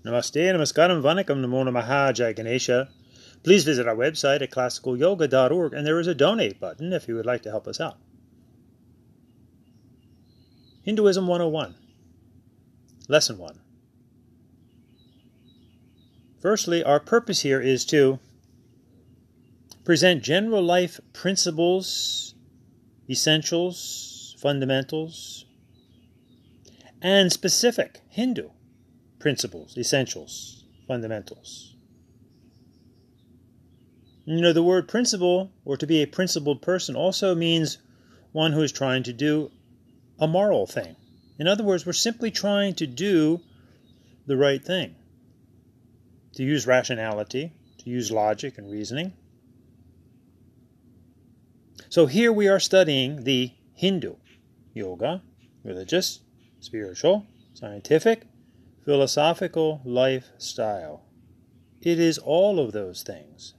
Namaste, Namaskaram, Vanakkam, Namo Namaha, Jai Ganesha. Please visit our website at classicalyoga.org, and there is a donate button if you would like to help us out. Hinduism 101, Lesson 1. Firstly, our purpose here is to present general life principles, essentials, fundamentals, and specific Hindu principles, essentials, fundamentals. You know, the word principle, or to be a principled person, also means one who is trying to do a moral thing. In other words, we're simply trying to do the right thing, to use rationality, to use logic and reasoning. So here we are studying the Hindu yoga, religious, spiritual, scientific, philosophical lifestyle. It is all of those things.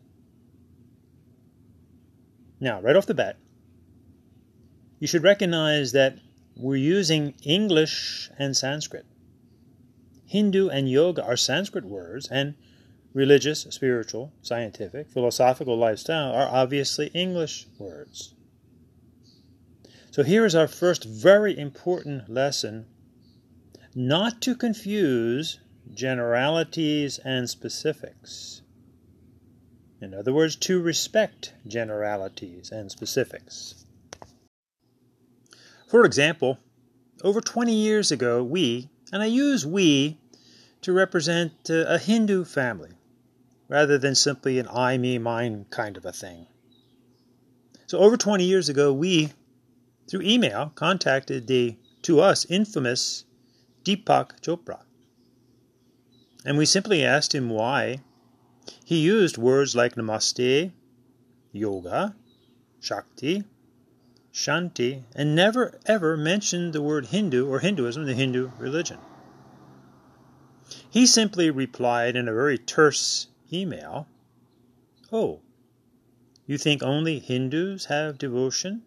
Now, right off the bat, you should recognize that we're using English and Sanskrit. Hindu and yoga are Sanskrit words, and religious, spiritual, scientific, philosophical lifestyle are obviously English words. So here is our first very important lesson: not to confuse generalities and specifics. In other words, to respect generalities and specifics. For example, over 20 years ago, we, and I use we to represent a Hindu family, rather than simply an I, me, mine kind of a thing. So over 20 years ago, we, through email, contacted the, to us, infamous Deepak Chopra. And we simply asked him why he used words like namaste, yoga, shakti, shanti, and never ever mentioned the word Hindu or Hinduism, the Hindu religion. He simply replied in a very terse email, "Oh, you think only Hindus have devotion?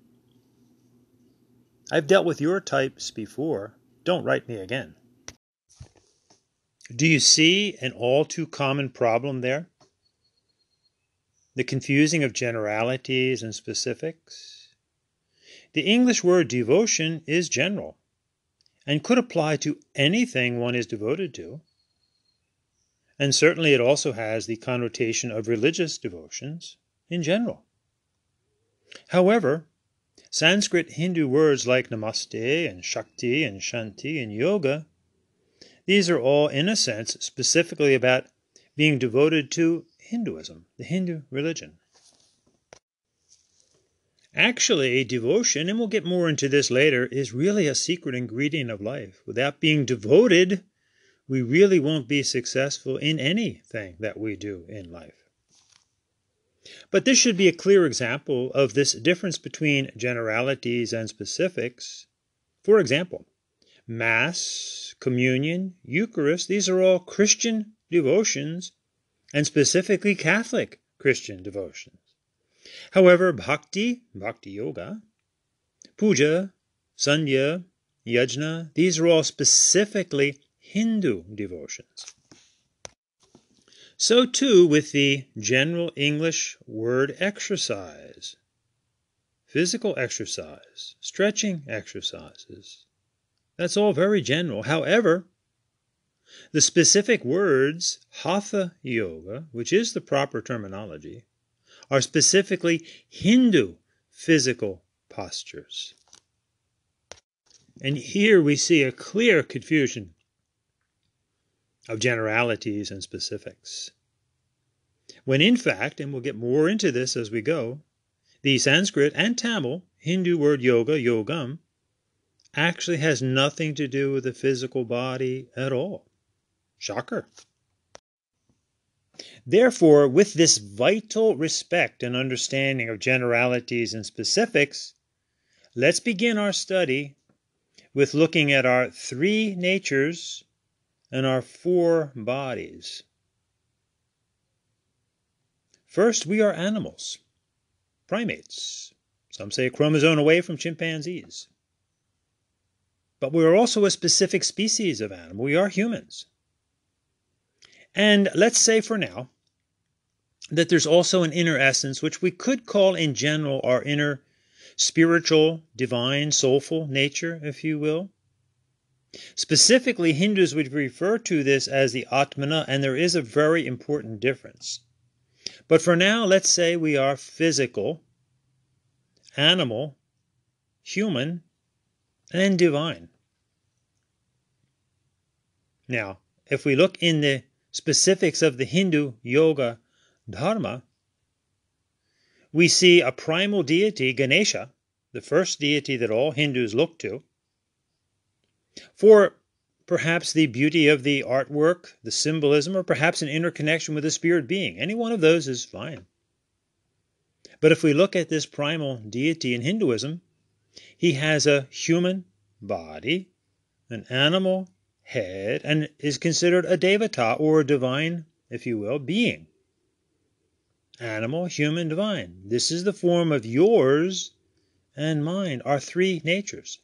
I've dealt with your types before. Don't write me again." Do you see an all too common problem there? The confusing of generalities and specifics. The English word devotion is general and could apply to anything one is devoted to. And certainly it also has the connotation of religious devotions in general. However, Sanskrit Hindu words like namaste and shakti and shanti and yoga, these are all, in a sense, specifically about being devoted to Hinduism, the Hindu religion. Actually, devotion, and we'll get more into this later, is really a secret ingredient of life. Without being devoted, we really won't be successful in anything that we do in life. But this should be a clear example of this difference between generalities and specifics. For example, Mass, Communion, Eucharist, these are all Christian devotions, and specifically Catholic Christian devotions. However, Bhakti Yoga, Puja, Sandhya, Yajna, these are all specifically Hindu devotions. So too with the general English word exercise, physical exercise, stretching exercises. That's all very general. However, the specific words, Hatha Yoga, which is the proper terminology, are specifically Hindu physical postures. And here we see a clear confusion of generalities and specifics. When in fact, and we'll get more into this as we go, the Sanskrit and Tamil Hindu word yoga, yogam, actually has nothing to do with the physical body at all. Shocker. Therefore, with this vital respect and understanding of generalities and specifics, let's begin our study with looking at our three natures and our four bodies. First, we are animals, primates. Some say a chromosome away from chimpanzees. But we are also a specific species of animal. We are humans. And let's say for now that there's also an inner essence, which we could call in general our inner spiritual, divine, soulful nature, if you will. Specifically, Hindus would refer to this as the Atmana, and there is a very important difference. But for now, let's say we are physical, animal, human, and divine. Now, if we look in the specifics of the Hindu yoga Dharma, we see a primal deity, Ganesha, the first deity that all Hindus look to, for perhaps the beauty of the artwork, the symbolism, or perhaps an interconnection with a spirit being. Any one of those is fine. But if we look at this primal deity in Hinduism, he has a human body, an animal head, and is considered a devata, or a divine, if you will, being. Animal, human, divine. This is the form of yours and mine, our three natures.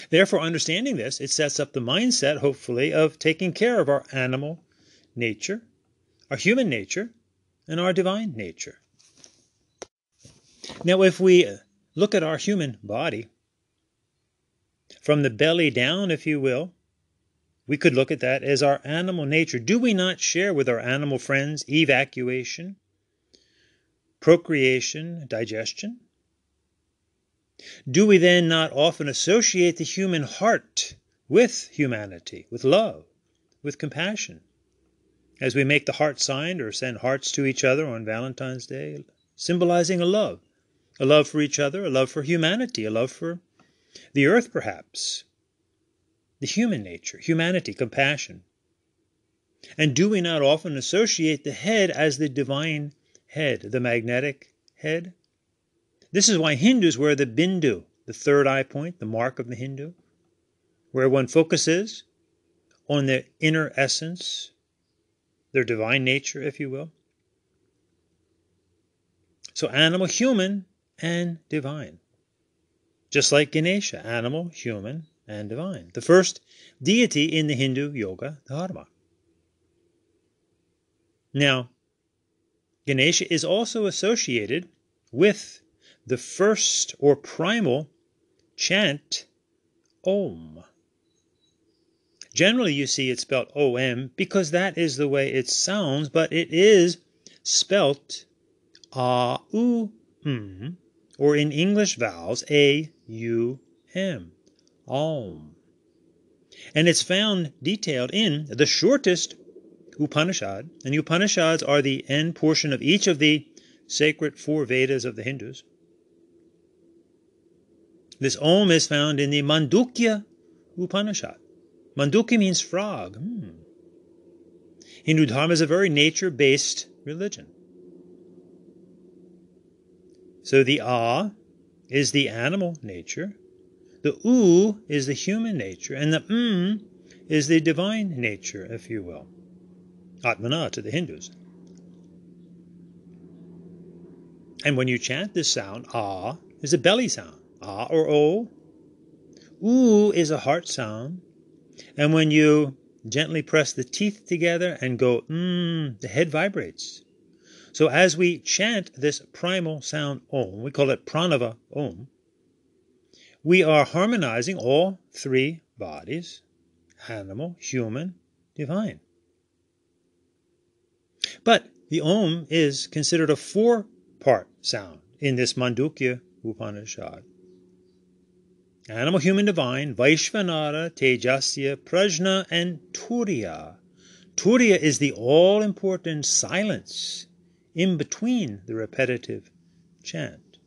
Therefore, understanding this, it sets up the mindset, hopefully, of taking care of our animal nature, our human nature, and our divine nature. Now, if we look at our human body, from the belly down, if you will, we could look at that as our animal nature. Do we not share with our animal friends evacuation, procreation, digestion? Do we then not often associate the human heart with humanity, with love, with compassion, as we make the heart sign or send hearts to each other on Valentine's Day, symbolizing a love for each other, a love for humanity, a love for the earth perhaps, the human nature, humanity, compassion. And do we not often associate the head as the divine head, the magnetic head? This is why Hindus wear the bindu, the third eye point, the mark of the Hindu, where one focuses on their inner essence, their divine nature, if you will. So animal, human, and divine. Just like Ganesha, animal, human, and divine. The first deity in the Hindu yoga Dharma. Now, Ganesha is also associated with the first or primal chant, Om. Generally, you see it spelled O-M because that is the way it sounds, but it is spelt A-U-M, or in English vowels, A-U-M, Om. And it's found detailed in the shortest Upanishad, and Upanishads are the end portion of each of the sacred four Vedas of the Hindus. This Om is found in the Mandukya Upanishad. Mandukya means frog. Hindu Dharma is a very nature-based religion. So the A is the animal nature, the U is the human nature, and the M is the divine nature, if you will. Atmana to the Hindus. And when you chant this sound, A is a belly sound. A or O. U is a heart sound. And when you gently press the teeth together and go, the head vibrates. So as we chant this primal sound Om, we call it Pranava Om, we are harmonizing all three bodies, animal, human, divine. But the Om is considered a four-part sound in this Mandukya Upanishad. Animal, human, divine, Vaishvanara, Tejasya, Prajna, and Turiya. Turiya is the all-important silence in between the repetitive chant.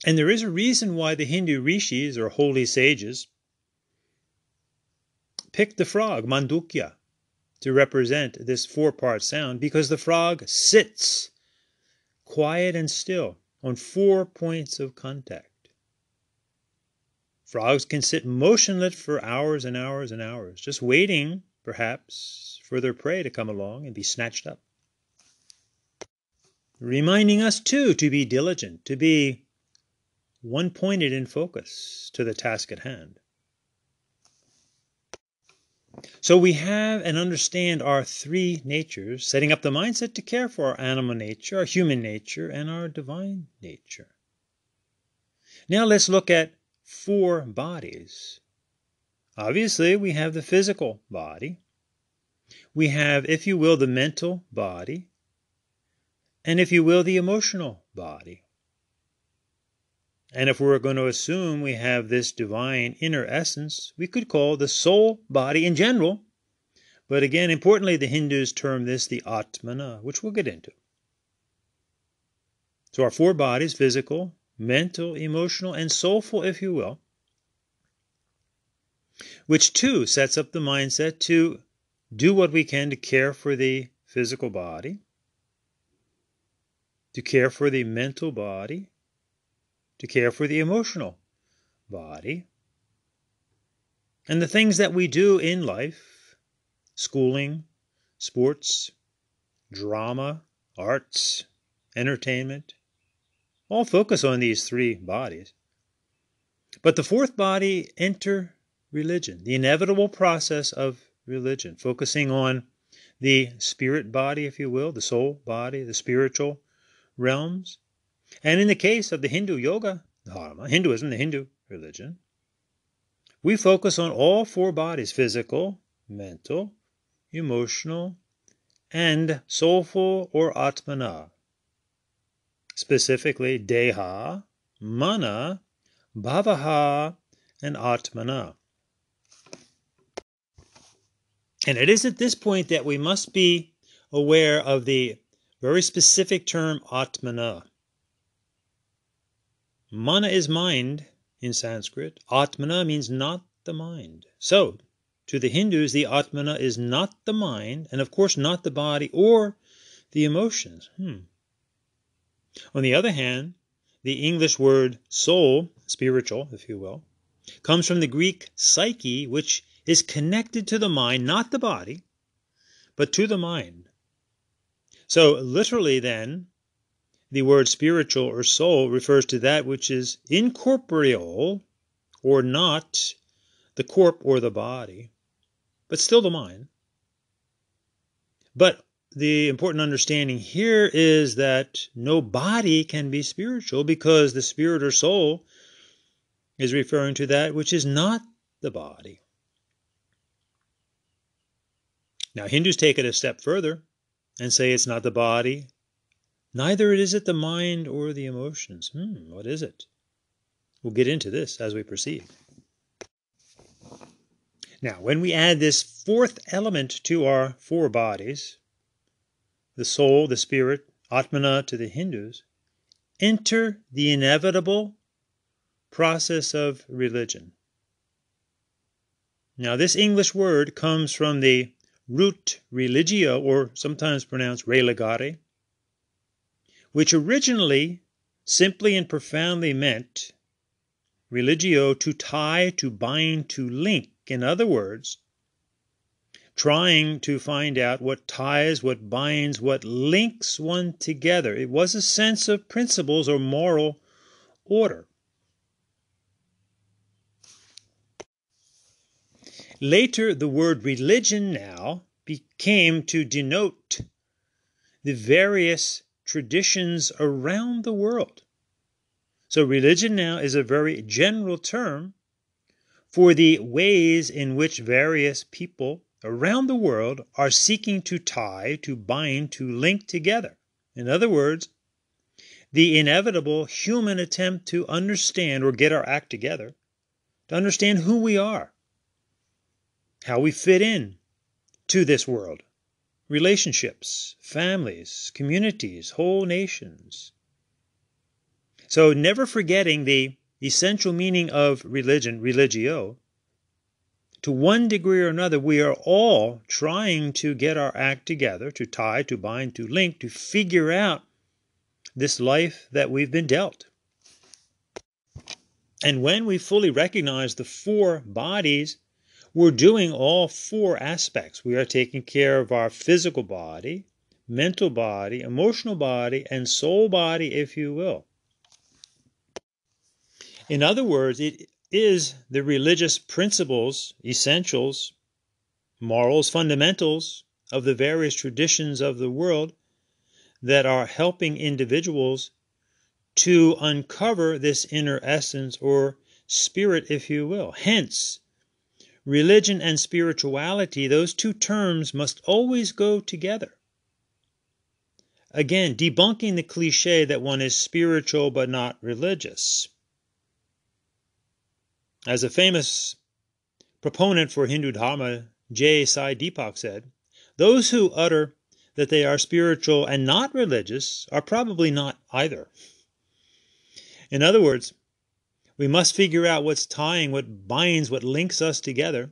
And there is a reason why the Hindu rishis, or holy sages, picked the frog, Mandukya, to represent this four-part sound, because the frog sits quiet and still on 4 points of contact. Frogs can sit motionless for hours and hours and hours, just waiting, perhaps, for their prey to come along and be snatched up. Reminding us, too, to be diligent, to be one-pointed in focus to the task at hand. So we have and understand our three natures, setting up the mindset to care for our animal nature, our human nature, and our divine nature. Now let's look at four bodies. Obviously, we have the physical body. We have, if you will, the mental body. And if you will, the emotional body. And if we're going to assume we have this divine inner essence, we could call the soul body in general. But again, importantly, the Hindus term this the Atmana, which we'll get into. So our four bodies, physical, mental, emotional, and soulful, if you will, which too sets up the mindset to do what we can to care for the physical body, to care for the mental body, to care for the emotional body, and the things that we do in life, schooling, sports, drama, arts, entertainment, all focus on these three bodies. But the fourth body, enter religion, the inevitable process of religion, focusing on the spirit body, if you will, the soul body, the spiritual realms. And in the case of the Hindu yoga, Dharma, Hinduism, the Hindu religion, we focus on all four bodies, physical, mental, emotional, and soulful or Atmana. Specifically, Deha, Mana, Bhavaha, and Atmana. And it is at this point that we must be aware of the very specific term Atmana. Mana is mind in Sanskrit. Atmana means not the mind. So, to the Hindus, the Atmana is not the mind, and of course not the body or the emotions. On the other hand, the English word soul, spiritual, if you will, comes from the Greek psyche, which is connected to the mind, not the body, but to the mind. So literally then, the word spiritual or soul refers to that which is incorporeal, or not the corp or the body, but still the mind. But the important understanding here is that no body can be spiritual, because the spirit or soul is referring to that which is not the body. Now, Hindus take it a step further and say it's not the body, neither is it the mind or the emotions. What is it? We'll get into this as we proceed. Now, when we add this fourth element to our four bodies, the soul, the spirit, Atmana to the Hindus, enter the inevitable process of religion. Now, this English word comes from the root religio, or sometimes pronounced religare, which originally simply and profoundly meant religio, to tie, to bind, to link. In other words, trying to find out what ties, what binds, what links one together. It was a sense of principles or moral order. Later, the word religion now became to denote the various traditions around the world. So religion now is a very general term for the ways in which various people around the world are seeking to tie, to bind, to link together. In other words, the inevitable human attempt to understand or get our act together, to understand who we are, how we fit in to this world, relationships, families, communities, whole nations. So never forgetting the essential meaning of religion, religio. To one degree or another, we are all trying to get our act together, to tie, to bind, to link, to figure out this life that we've been dealt. And when we fully recognize the four bodies, we're doing all four aspects. We are taking care of our physical body, mental body, emotional body, and soul body, if you will. In other words, it is the religious principles, essentials, morals, fundamentals of the various traditions of the world that are helping individuals to uncover this inner essence or spirit, if you will. Hence, religion and spirituality, those two terms must always go together. Again, debunking the cliche that one is spiritual but not religious. As a famous proponent for Hindu Dharma, J. Sai Deepak, said, those who utter that they are spiritual and not religious are probably not either. In other words, we must figure out what's tying, what binds, what links us together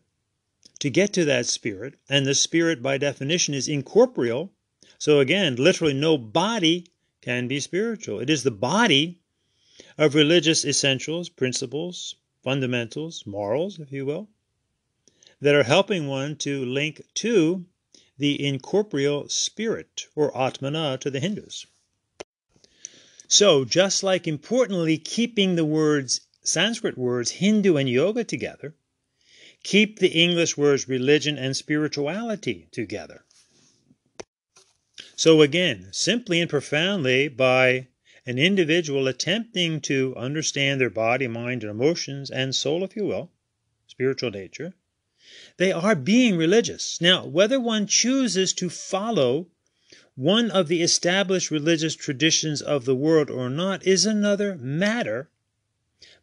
to get to that spirit. And the spirit, by definition, is incorporeal. So again, literally no body can be spiritual. It is the body of religious essentials, principles, fundamentals, morals, if you will, that are helping one to link to the incorporeal spirit, or Atmana to the Hindus. So, just like importantly keeping the words, Sanskrit words, Hindu and yoga together, keep the English words religion and spirituality together. So again, simply and profoundly, by an individual attempting to understand their body, mind, and emotions, and soul, if you will, spiritual nature, they are being religious. Now, whether one chooses to follow one of the established religious traditions of the world or not is another matter.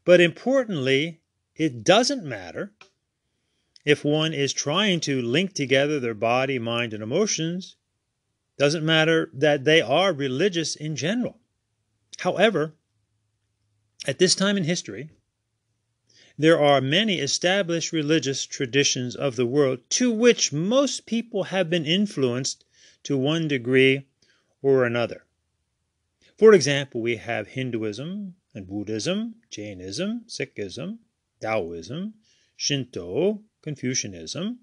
But importantly, it doesn't matter if one is trying to link together their body, mind, and emotions. Doesn't matter that they are religious in general. However, at this time in history, there are many established religious traditions of the world to which most people have been influenced to one degree or another. For example, we have Hinduism and Buddhism, Jainism, Sikhism, Taoism, Shinto, Confucianism,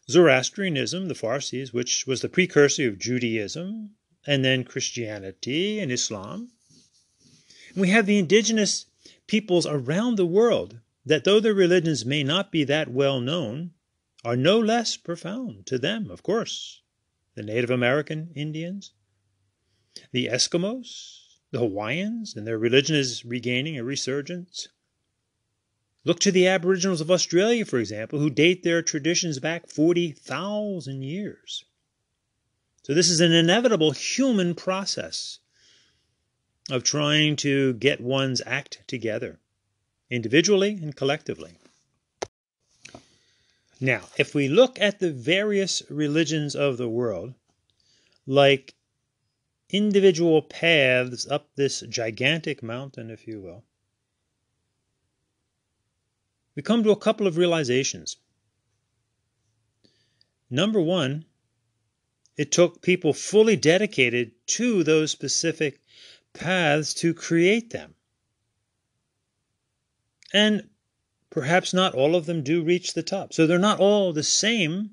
Zoroastrianism, the Parsis, which was the precursor of Judaism, and then Christianity and Islam. And we have the indigenous peoples around the world that, though their religions may not be that well known, are no less profound to them, of course. The Native American Indians, the Eskimos, the Hawaiians, and their religion is regaining a resurgence. Look to the Aboriginals of Australia, for example, who date their traditions back 40,000 years. So this is an inevitable human process of trying to get one's act together, individually and collectively. Now, if we look at the various religions of the world, like individual paths up this gigantic mountain, if you will, we come to a couple of realizations. Number one, it took people fully dedicated to those specific paths to create them. And perhaps not all of them do reach the top. So they're not all the same,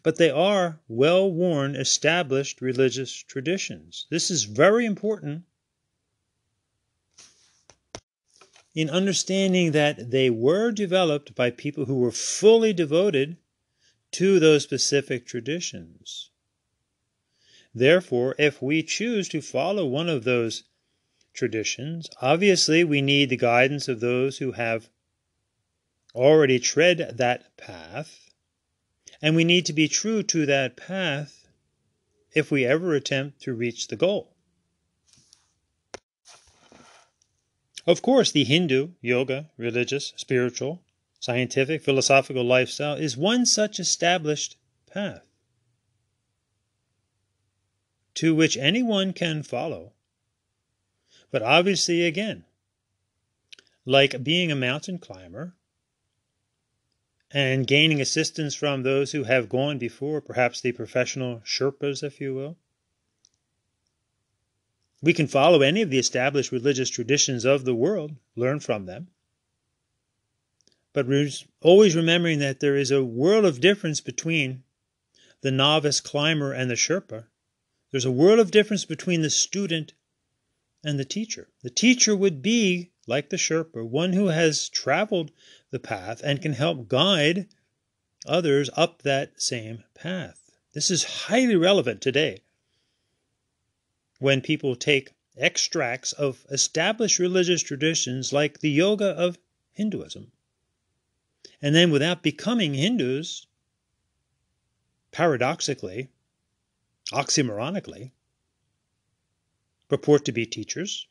but they are well-worn, established religious traditions. This is very important in understanding that they were developed by people who were fully devoted to those specific traditions. Therefore, if we choose to follow one of those traditions, obviously we need the guidance of those who have already tread that path, and we need to be true to that path if we ever attempt to reach the goal. Of course, the Hindu, yoga, religious, spiritual, scientific, philosophical lifestyle is one such established path to which anyone can follow. But obviously, again, like being a mountain climber and gaining assistance from those who have gone before, perhaps the professional Sherpas, if you will, we can follow any of the established religious traditions of the world, learn from them. But we're always remembering that there is a world of difference between the novice climber and the Sherpa. There's a world of difference between the student and the teacher. The teacher would be like the Sherpa, one who has traveled the path and can help guide others up that same path. This is highly relevant today when people take extracts of established religious traditions like the yoga of Hinduism, and then without becoming Hindus, paradoxically, oxymoronically, purport to be teachers.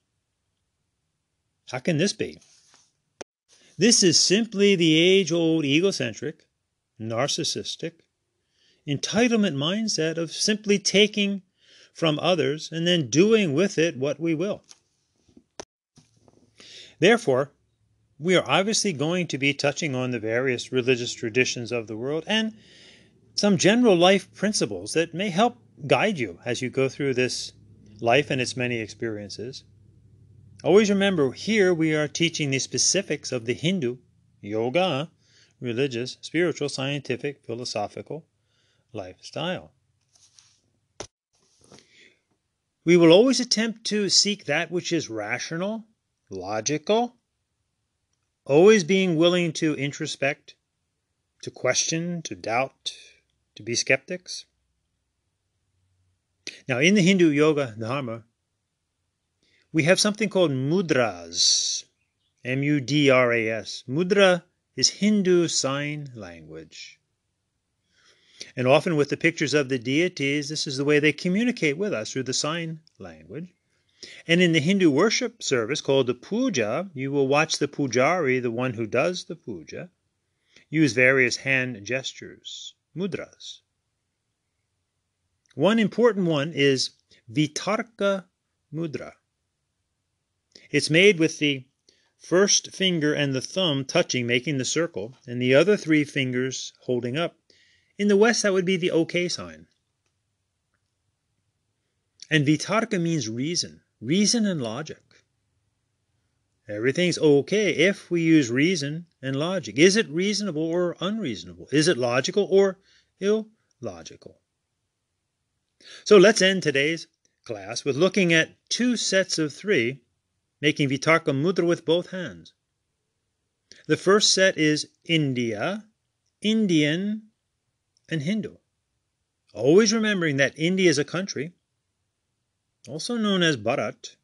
How can this be? This is simply the age-old egocentric, narcissistic, entitlement mindset of simply taking from others and then doing with it what we will. Therefore, we are obviously going to be touching on the various religious traditions of the world and some general life principles that may help guide you as you go through this life and its many experiences. Always remember, here we are teaching the specifics of the Hindu, yoga, religious, spiritual, scientific, philosophical lifestyle. We will always attempt to seek that which is rational, logical, always being willing to introspect, to question, to doubt, to be skeptics. Now, in the Hindu yoga Dharma, we have something called mudras, M-U-D-R-A-S. Mudra is Hindu sign language. And often with the pictures of the deities, this is the way they communicate with us, through the sign language. And in the Hindu worship service called the puja, you will watch the pujari, the one who does the puja, use various hand gestures, mudras. One important one is vitarka mudra. It's made with the first finger and the thumb touching, making the circle, and the other three fingers holding up. In the West, that would be the OK sign. And vitarka means reason and logic. Everything's okay if we use reason and logic. Is it reasonable or unreasonable? Is it logical or illogical? So let's end today's class with looking at two sets of three, making vitarka mudra with both hands. The first set is India, Indian, and Hindu. Always remembering that India is a country, also known as Bharat.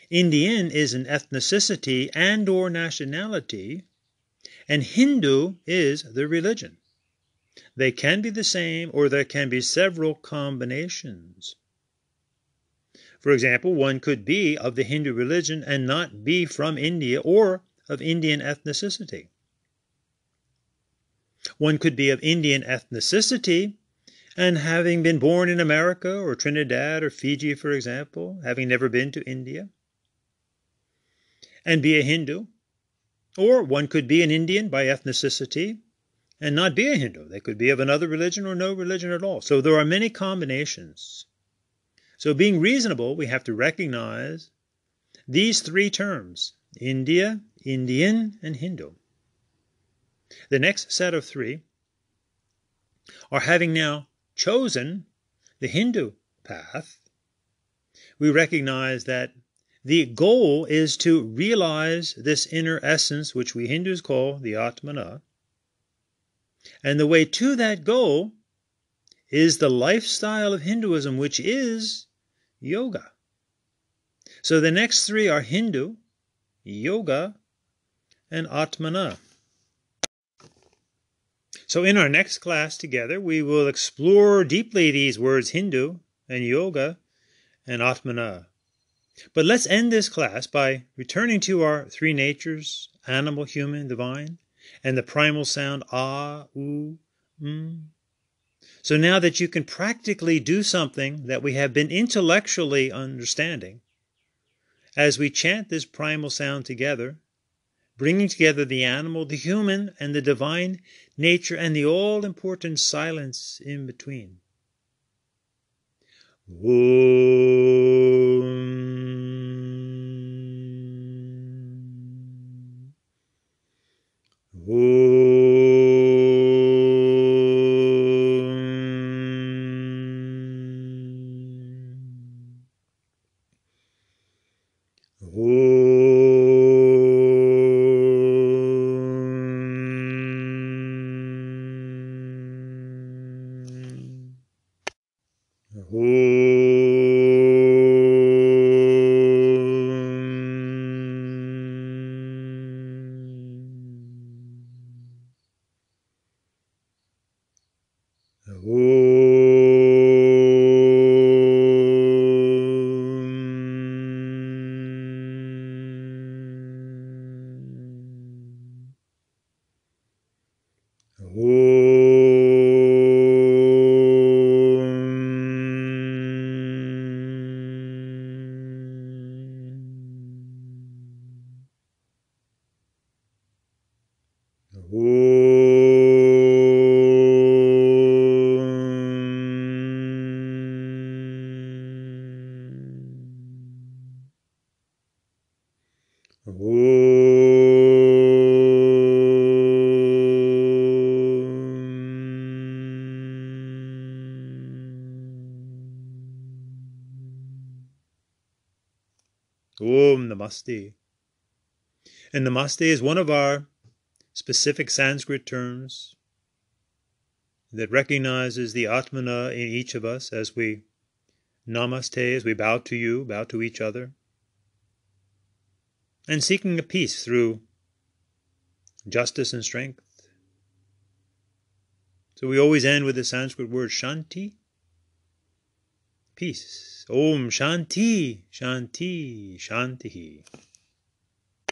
Indian is an ethnicity and or nationality, and Hindu is the religion. They can be the same, or there can be several combinations. For example, one could be of the Hindu religion and not be from India or of Indian ethnicity. One could be of Indian ethnicity and having been born in America or Trinidad or Fiji, for example, having never been to India, and be a Hindu. Or one could be an Indian by ethnicity and not be a Hindu. They could be of another religion or no religion at all. So there are many combinations. So being reasonable, we have to recognize these three terms: India, Indian, and Hindu. The next set of three are, having now chosen the Hindu path, we recognize that the goal is to realize this inner essence, which we Hindus call the Atmana. And the way to that goal is the lifestyle of Hinduism, which is yoga. So the next three are Hindu, yoga, and Atmana. So in our next class together, we will explore deeply these words Hindu and yoga and Atmana. But let's end this class by returning to our three natures: animal, human, divine, and the primal sound ah, oo, So now that you can practically do something that we have been intellectually understanding, as we chant this primal sound together, bringing together the animal, the human, and the divine nature, and the all-important silence in between. Om. Om Namaste. And Namaste is one of our specific Sanskrit terms that recognizes the Atmana in each of us as we namaste, as we bow to you, bow to each other, and seeking a peace through justice and strength. So we always end with the Sanskrit word Shanti, peace. Om Shanti, Shanti, Shanti.